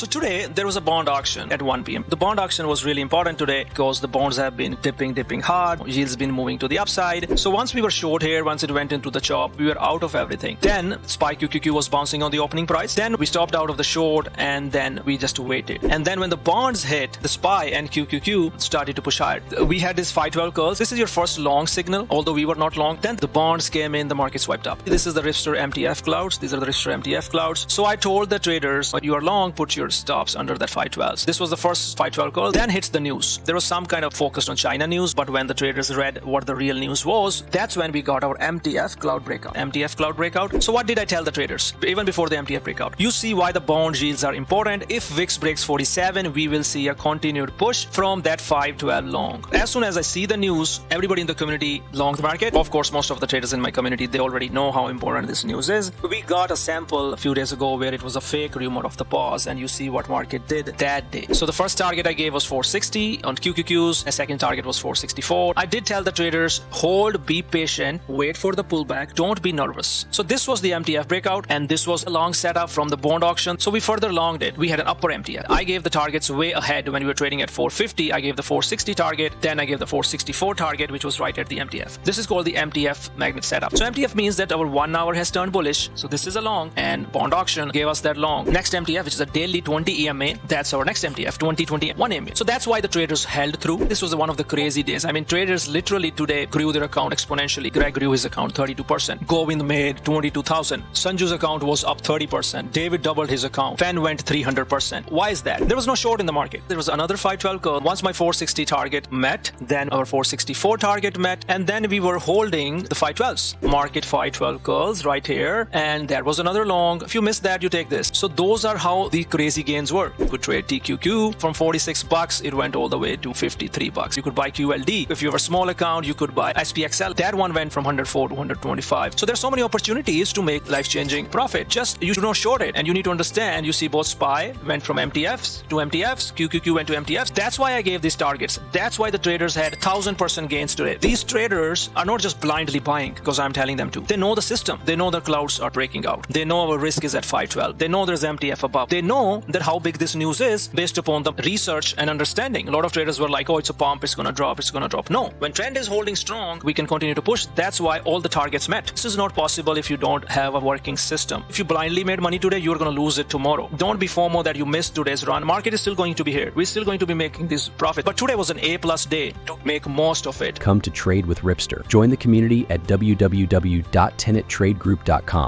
So today, there was a bond auction at 1 p.m. The bond auction was really important today because the bonds have been dipping hard. Yields been moving to the upside. So once we were short here, once it went into the chop, we were out of everything. Then SPY QQQ was bouncing on the opening price. Then we stopped out of the short and then we just waited. And then when the bonds hit, the SPY and QQQ started to push higher. We had this 512 curls. This is your first long signal, although we were not long. Then the bonds came in, the market swiped up. This is the Ripster MTF clouds. These are the Ripster MTF clouds. So I told the traders, when you are long, put your stops under that 512s. This was the first 512 curl. Then hits the news. There was some kind of focus on China news, but when the traders read what the real news was, that's when we got our MTF cloud breakout. MTF cloud breakout. So what did I tell the traders? Even before the MTF breakout. You see why the bond yields are important. If VIX breaks 47, we will see a continued push from that 512 long. As soon as I see the news, everybody in the community long the market. Of course, most of the traders in my community, they already know how important this news is. We got a sample a few days ago where it was a fake rumor of the pause, and you see what market did that day. So the first target I gave was 460 on QQQs. A second target was 464. I did tell the traders, hold, be patient, wait for the pullback, don't be nervous. So this was the MTF breakout, and this was a long setup from the bond auction. So we further longed it. We had an upper MTF. I gave the targets way ahead when we were trading at 450. I gave the 460 target, then I gave the 464 target, which was right at the MTF. This is called the MTF magnet setup. So MTF means that our 1 hour has turned bullish. So this is a long, and bond auction gave us that long. Next MTF, which is a daily 20 EMA, that's our next MTF, 2021 EMA. So that's why the traders held through. This was one of the crazy days. I mean, traders literally today grew their account exponentially. Greg grew his account 32%. Govind made 22,000. Sanju's account was up 30%. David doubled his account. Fen went 300%. Why is that? There was no short in the market. There was another 512 curl. Once my 460 target met, then our 464 target met, and then we were holding the 512s. Market 512 curls right here, and there was another long. If you missed that, you take this. So those are how the crazy gains were. You could trade TQQ from 46 bucks, it went all the way to 53 bucks. You could buy QLD. If you have a small account, you could buy SPXL. That one went from 104 to 125. So there's so many opportunities to make life-changing profit. Just you should not short it, and you need to understand. You see both SPY went from MTFs to MTFs, QQQ went to MTFs. That's why I gave these targets. That's why the traders had 1000% gains today. These traders are not just blindly buying because I'm telling them to. They know the system. They know the clouds are breaking out. They know our risk is at 512. They know there's MTF above. They know that how big this news is based upon the research and understanding. A lot of traders were like, oh, it's a pump, it's gonna drop, it's gonna drop. No, when trend is holding strong, we can continue to push. That's why all the targets met. This is not possible if you don't have a working system. If you blindly made money today, you're gonna lose it tomorrow. Don't be FOMO that you missed today's run. Market is still going to be here. We're still going to be making this profit. But today was an A+ day to make most of it. Come to trade with Ripster. Join the community at www.tenettradegroup.com.